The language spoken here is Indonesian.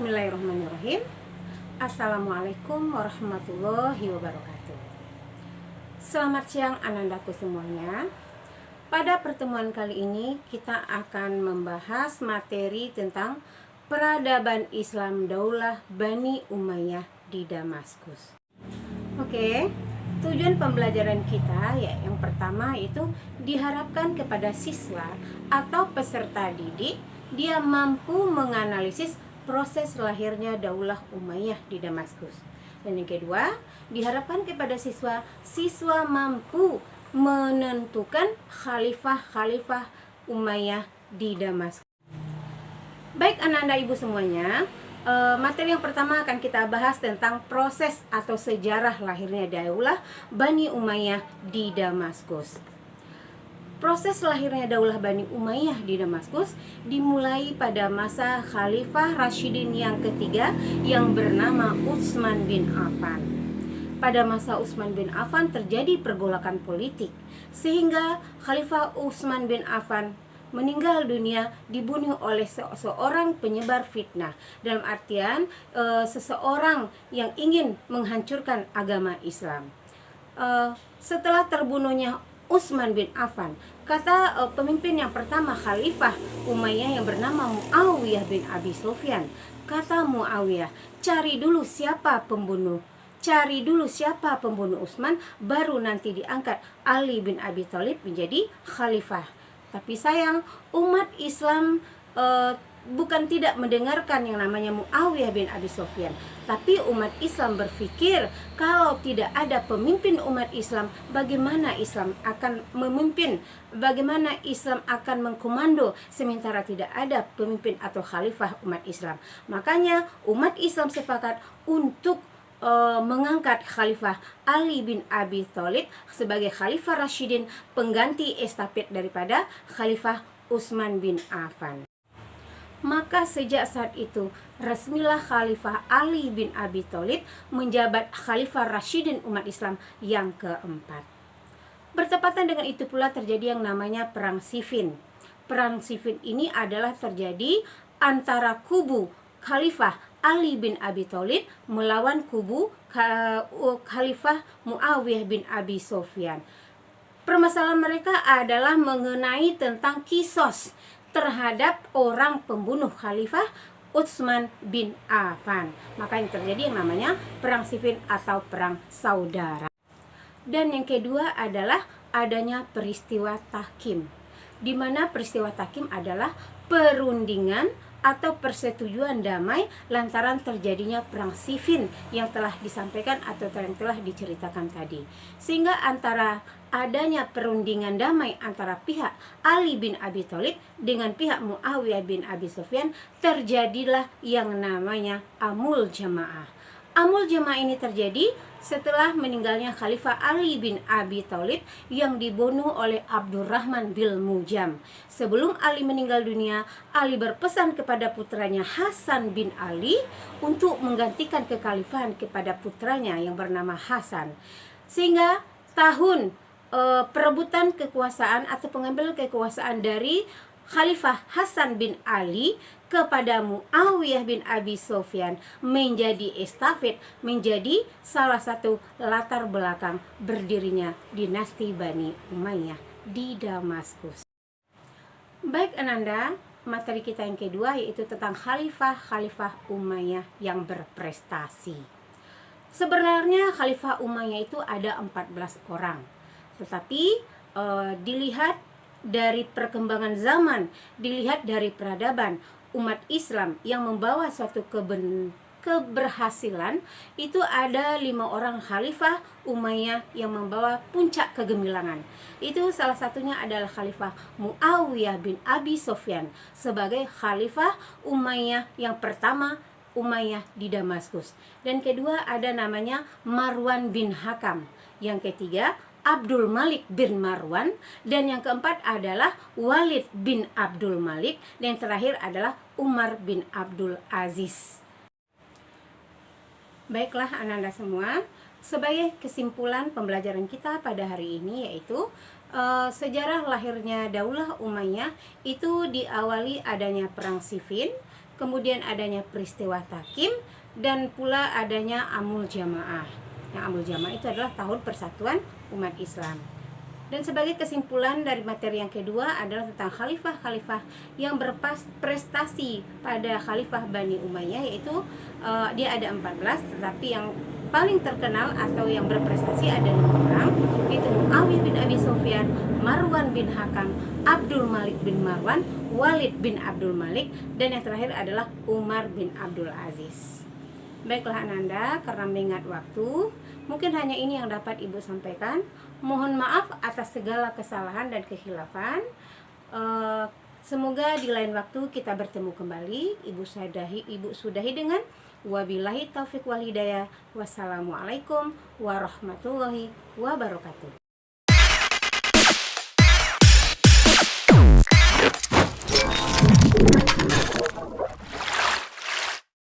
Bismillahirrahmanirrahim. Assalamualaikum warahmatullahi wabarakatuh. Selamat siang anandaku semuanya. Pada pertemuan kali ini kita akan membahas materi tentang peradaban Islam Daulah Bani Umayyah di Damaskus. Oke, tujuan pembelajaran kita ya yang pertama itu diharapkan kepada siswa atau peserta didik dia mampu menganalisis proses lahirnya Daulah Umayyah di Damaskus. Dan yang kedua, diharapkan kepada siswa mampu menentukan khalifah-khalifah Umayyah di Damaskus. Baik anak-anak ibu semuanya, materi yang pertama akan kita bahas tentang proses atau sejarah lahirnya Daulah Bani Umayyah di Damaskus. Proses lahirnya Daulah Bani Umayyah di Damaskus dimulai pada masa Khalifah Rashidin yang ketiga yang bernama Utsman bin Affan. Pada masa Utsman bin Affan terjadi pergolakan politik sehingga Khalifah Utsman bin Affan meninggal dunia dibunuh oleh seorang penyebar fitnah. Dalam artian seseorang yang ingin menghancurkan agama Islam. Setelah terbunuhnya Utsman bin Affan, kata pemimpin yang pertama Khalifah Umayyah yang bernama Muawiyah bin Abi Sufyan. Kata Muawiyah, cari dulu siapa pembunuh Utsman, baru nanti diangkat Ali bin Abi Thalib menjadi khalifah. Tapi sayang, umat Islam bukan tidak mendengarkan yang namanya Muawiyah bin Abi Sufyan, tapi umat Islam berpikir kalau tidak ada pemimpin umat Islam, bagaimana Islam akan memimpin, bagaimana Islam akan mengkomando sementara tidak ada pemimpin atau khalifah umat Islam. Makanya umat Islam sepakat untuk mengangkat Khalifah Ali bin Abi Thalib sebagai Khalifah Rashidin, pengganti estafet daripada Khalifah Utsman bin Affan. Maka sejak saat itu resmilah Khalifah Ali bin Abi Thalib menjabat Khalifah Rashidin umat Islam yang keempat. Bertepatan dengan itu pula terjadi yang namanya Perang Siffin. Perang Siffin ini adalah terjadi antara kubu Khalifah Ali bin Abi Thalib melawan kubu Khalifah Muawiyah bin Abi Sufyan. Permasalahan mereka adalah mengenai tentang kisos terhadap orang pembunuh Khalifah Utsman bin Affan. Maka yang terjadi yang namanya Perang Siffin atau Perang Saudara. Dan yang kedua adalah adanya peristiwa Tahkim, di mana peristiwa Tahkim adalah perundingan atau persetujuan damai lantaran terjadinya Perang Siffin yang telah disampaikan atau yang telah diceritakan tadi. Sehingga antara adanya perundingan damai antara pihak Ali bin Abi Thalib dengan pihak Muawiyah bin Abi Sufyan, terjadilah yang namanya Amul Jamaah. Amul Jamaah ini terjadi setelah meninggalnya Khalifah Ali bin Abi Thalib yang dibunuh oleh Abdurrahman bin Muljam. Sebelum Ali meninggal dunia, Ali berpesan kepada putranya Hasan bin Ali untuk menggantikan kekhalifahan kepada putranya yang bernama Hasan. Sehingga tahun perebutan kekuasaan atau pengambilan kekuasaan dari Khalifah Hasan bin Ali kepada Muawiyah bin Abi Sufyan menjadi estafet, menjadi salah satu latar belakang berdirinya dinasti Bani Umayyah di Damaskus. Baik ananda, materi kita yang kedua yaitu tentang khalifah-khalifah Umayyah yang berprestasi. Sebenarnya khalifah Umayyah itu ada 14 orang. Tetapi dilihat dari perkembangan zaman, dilihat dari peradaban umat Islam yang membawa suatu keberhasilan, itu ada 5 orang khalifah Umayyah yang membawa puncak kegemilangan. Itu salah satunya adalah Khalifah Muawiyah bin Abi Sufyan sebagai khalifah Umayyah yang pertama Umayyah di Damaskus. Dan kedua ada namanya Marwan bin Hakam. Yang ketiga Abdul Malik bin Marwan, dan yang keempat adalah Walid bin Abdul Malik, dan yang terakhir adalah Umar bin Abdul Aziz. Baiklah anak-anak semua, sebagai kesimpulan pembelajaran kita pada hari ini yaitu sejarah lahirnya Daulah Umayyah itu diawali adanya Perang Siffin, kemudian adanya peristiwa Takim, dan pula adanya Amul Jamaah. Yang Amul Jamaah itu adalah tahun persatuan umat Islam. Dan sebagai kesimpulan dari materi yang kedua adalah tentang khalifah-khalifah yang berprestasi pada khalifah Bani Umayyah, yaitu dia ada 14, tetapi yang paling terkenal atau yang berprestasi ada 5 orang, yaitu Muawiyah bin Abi Sufyan, Marwan bin Hakam, Abdul Malik bin Marwan, Walid bin Abdul Malik, dan yang terakhir adalah Umar bin Abdul Aziz. Baiklah Ananda, karena mengingat waktu, mungkin hanya ini yang dapat Ibu sampaikan. Mohon maaf atas segala kesalahan dan kekhilafan. Semoga di lain waktu kita bertemu kembali. Ibu sudahi dengan wabillahi taufik wal hidayah. Wassalamualaikum warahmatullahi wabarakatuh.